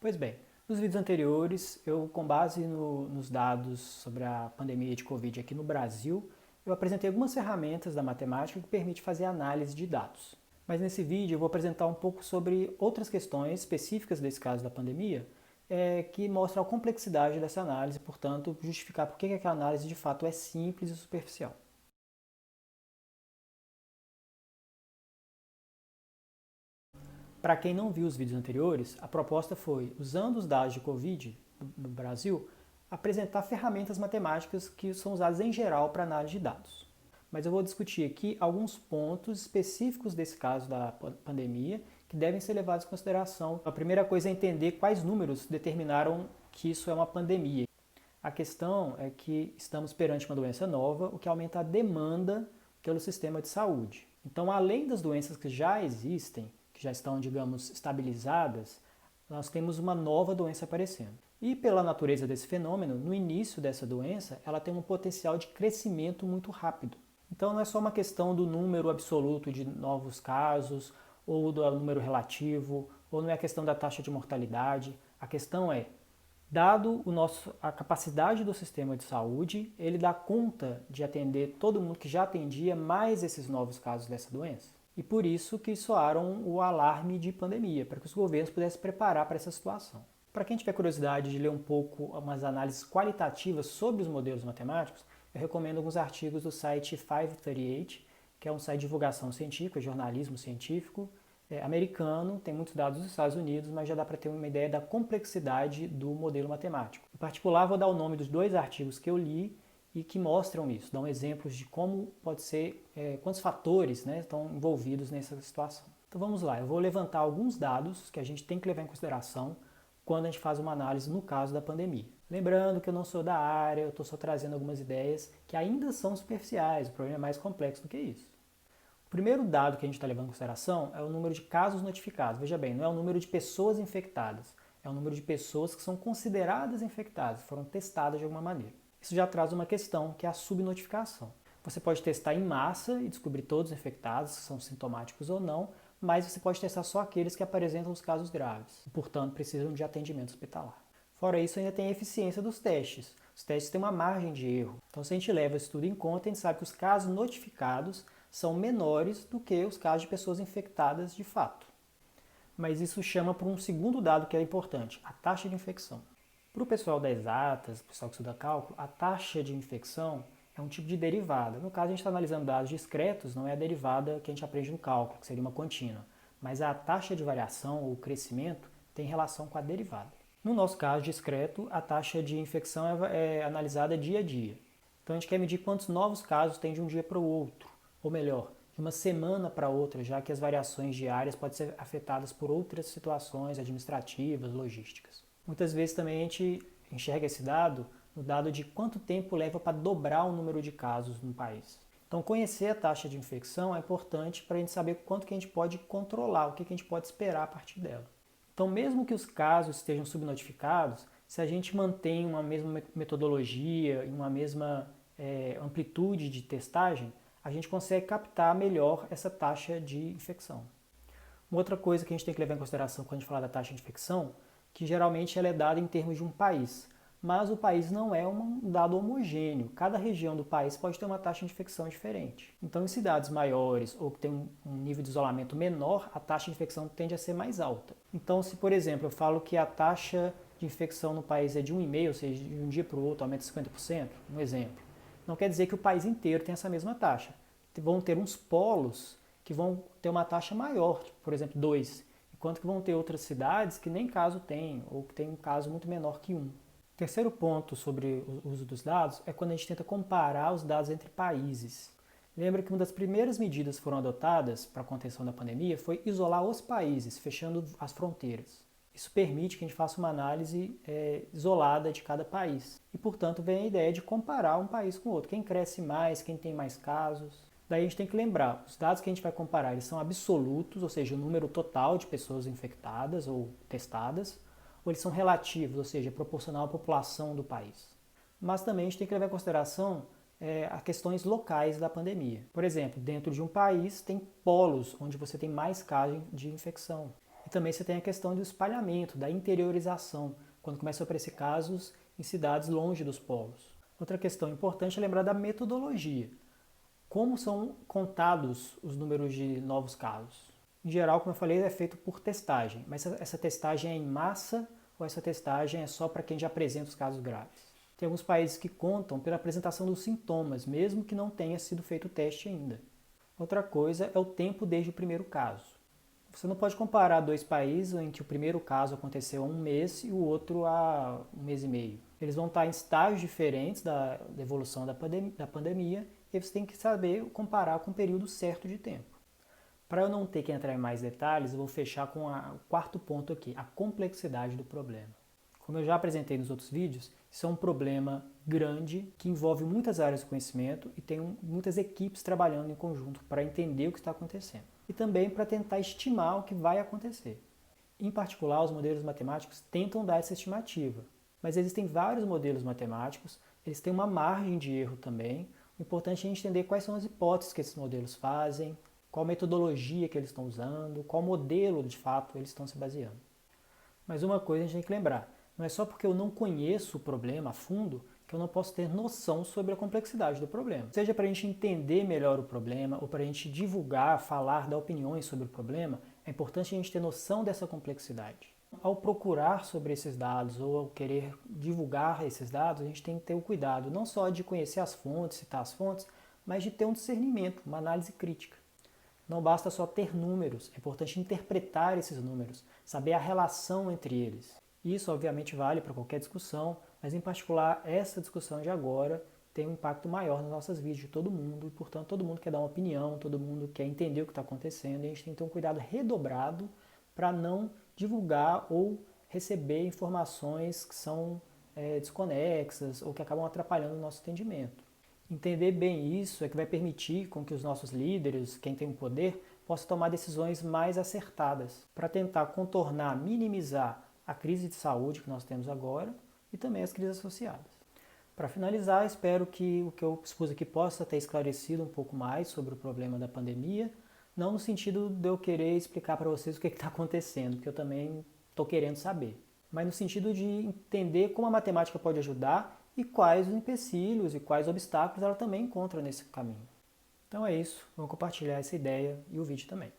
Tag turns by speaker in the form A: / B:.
A: Pois bem, nos vídeos anteriores, com base nos dados sobre a pandemia de Covid aqui no Brasil, eu apresentei algumas ferramentas da matemática que permitem fazer análise de dados. Mas nesse vídeo eu vou apresentar um pouco sobre outras questões específicas desse caso da pandemia, que mostram a complexidade dessa análise, portanto, justificar por que aquela análise de fato é simples e superficial. Para quem não viu os vídeos anteriores, a proposta foi, usando os dados de Covid no Brasil, apresentar ferramentas matemáticas que são usadas em geral para análise de dados. Mas eu vou discutir aqui alguns pontos específicos desse caso da pandemia que devem ser levados em consideração. A primeira coisa é entender quais números determinaram que isso é uma pandemia. A questão é que estamos perante uma doença nova, o que aumenta a demanda pelo sistema de saúde. Então, além das doenças que já existem, que já estão, digamos, estabilizadas, nós temos uma nova doença aparecendo. E pela natureza desse fenômeno, no início dessa doença, ela tem um potencial de crescimento muito rápido. Então não é só uma questão do número absoluto de novos casos, ou do número relativo, ou não é a questão da taxa de mortalidade. A questão é, dado a capacidade do sistema de saúde, ele dá conta de atender todo mundo que já atendia, mais esses novos casos dessa doença. E por isso que soaram o alarme de pandemia, para que os governos pudessem se preparar para essa situação. Para quem tiver curiosidade de ler um pouco umas análises qualitativas sobre os modelos matemáticos, eu recomendo alguns artigos do site 538, que é um site de divulgação científica, jornalismo científico, americano, tem muitos dados dos Estados Unidos, mas já dá para ter uma ideia da complexidade do modelo matemático. Em particular, vou dar o nome dos dois artigos que eu li e que mostram isso, dão exemplos de como pode ser, quantos fatores estão envolvidos nessa situação. Então vamos lá, eu vou levantar alguns dados que a gente tem que levar em consideração quando a gente faz uma análise no caso da pandemia. Lembrando que eu não sou da área, eu estou só trazendo algumas ideias que ainda são superficiais, o problema é mais complexo do que isso. O primeiro dado que a gente está levando em consideração é o número de casos notificados. Veja bem, não é o número de pessoas infectadas, é o número de pessoas que são consideradas infectadas, foram testadas de alguma maneira. Isso já traz uma questão, que é a subnotificação. Você pode testar em massa e descobrir todos os infectados, se são sintomáticos ou não, mas você pode testar só aqueles que apresentam os casos graves e, portanto, precisam de atendimento hospitalar. Fora isso, ainda tem a eficiência dos testes. Os testes têm uma margem de erro. Então, se a gente leva isso tudo em conta, a gente sabe que os casos notificados são menores do que os casos de pessoas infectadas de fato. Mas isso chama para um segundo dado que é importante, a taxa de infecção. Para o pessoal das exatas, o pessoal que estuda cálculo, a taxa de infecção é um tipo de derivada. No caso, a gente está analisando dados discretos, não é a derivada que a gente aprende no cálculo, que seria uma contínua. Mas a taxa de variação ou crescimento tem relação com a derivada. No nosso caso discreto, a taxa de infecção é analisada dia a dia. Então a gente quer medir quantos novos casos tem de um dia para o outro, ou melhor, de uma semana para outra, já que as variações diárias podem ser afetadas por outras situações administrativas, logísticas. Muitas vezes também a gente enxerga esse dado no dado de quanto tempo leva para dobrar o número de casos no país. Então conhecer a taxa de infecção é importante para a gente saber quanto que a gente pode controlar, o que a gente pode esperar a partir dela. Então mesmo que os casos estejam subnotificados, se a gente mantém uma mesma metodologia e uma mesma amplitude de testagem, a gente consegue captar melhor essa taxa de infecção. Uma outra coisa que a gente tem que levar em consideração quando a gente fala da taxa de infecção, que geralmente ela é dada em termos de um país, mas o país não é um dado homogêneo. Cada região do país pode ter uma taxa de infecção diferente. Então, em cidades maiores ou que tem um nível de isolamento menor, a taxa de infecção tende a ser mais alta. Então, se, por exemplo, eu falo que a taxa de infecção no país é de 1,5, ou seja, de um dia para o outro aumenta 50%, um exemplo, não quer dizer que o país inteiro tem essa mesma taxa. Vão ter uns polos que vão ter uma taxa maior, por exemplo, 2, enquanto que vão ter outras cidades que nem caso tem, ou que tem um caso muito menor que 1. O terceiro ponto sobre o uso dos dados é quando a gente tenta comparar os dados entre países. Lembra que uma das primeiras medidas que foram adotadas para a contenção da pandemia foi isolar os países, fechando as fronteiras. Isso permite que a gente faça uma análise isolada de cada país. E, portanto, vem a ideia de comparar um país com o outro. Quem cresce mais, quem tem mais casos. Daí a gente tem que lembrar, os dados que a gente vai comparar eles são absolutos, ou seja, o número total de pessoas infectadas ou testadas, ou eles são relativos, ou seja, proporcional à população do país. Mas também a gente tem que levar em consideração as questões locais da pandemia. Por exemplo, dentro de um país tem polos onde você tem mais casos de infecção. E também você tem a questão do espalhamento, da interiorização, quando começam a aparecer casos em cidades longe dos polos. Outra questão importante é lembrar da metodologia. Como são contados os números de novos casos? Em geral, como eu falei, é feito por testagem, mas essa testagem é em massa ou essa testagem é só para quem já apresenta os casos graves? Tem alguns países que contam pela apresentação dos sintomas, mesmo que não tenha sido feito o teste ainda. Outra coisa é o tempo desde o primeiro caso. Você não pode comparar dois países em que o primeiro caso aconteceu há um mês e o outro há um mês e meio. Eles vão estar em estágios diferentes da evolução da pandemia e você tem que saber comparar com o período certo de tempo. Para eu não ter que entrar em mais detalhes, eu vou fechar com o quarto ponto aqui, a complexidade do problema. Como eu já apresentei nos outros vídeos, isso é um problema grande que envolve muitas áreas de conhecimento e tem muitas equipes trabalhando em conjunto para entender o que está acontecendo e também para tentar estimar o que vai acontecer. Em particular, os modelos matemáticos tentam dar essa estimativa, mas existem vários modelos matemáticos, eles têm uma margem de erro também. O importante é entender quais são as hipóteses que esses modelos fazem, qual metodologia que eles estão usando, qual modelo de fato eles estão se baseando. Mas uma coisa a gente tem que lembrar, não é só porque eu não conheço o problema a fundo que eu não posso ter noção sobre a complexidade do problema. Seja para a gente entender melhor o problema ou para a gente divulgar, falar, dar opiniões sobre o problema, é importante a gente ter noção dessa complexidade. Ao procurar sobre esses dados ou ao querer divulgar esses dados, a gente tem que ter o cuidado não só de conhecer as fontes, citar as fontes, mas de ter um discernimento, uma análise crítica. Não basta só ter números, é importante interpretar esses números, saber a relação entre eles. Isso, obviamente, vale para qualquer discussão, mas, em particular, essa discussão de agora tem um impacto maior nas nossas vidas de todo mundo, e, portanto, todo mundo quer dar uma opinião, todo mundo quer entender o que está acontecendo, e a gente tem que ter um cuidado redobrado para não divulgar ou receber informações que são desconexas ou que acabam atrapalhando o nosso entendimento. Entender bem isso é que vai permitir com que os nossos líderes, quem tem o poder, possa tomar decisões mais acertadas para tentar contornar, minimizar a crise de saúde que nós temos agora e também as crises associadas. Para finalizar, espero que o que eu expus aqui possa ter esclarecido um pouco mais sobre o problema da pandemia, não no sentido de eu querer explicar para vocês o que está acontecendo, porque eu também estou querendo saber, mas no sentido de entender como a matemática pode ajudar e quais os empecilhos e quais obstáculos ela também encontra nesse caminho. Então é isso, vamos compartilhar essa ideia e o vídeo também.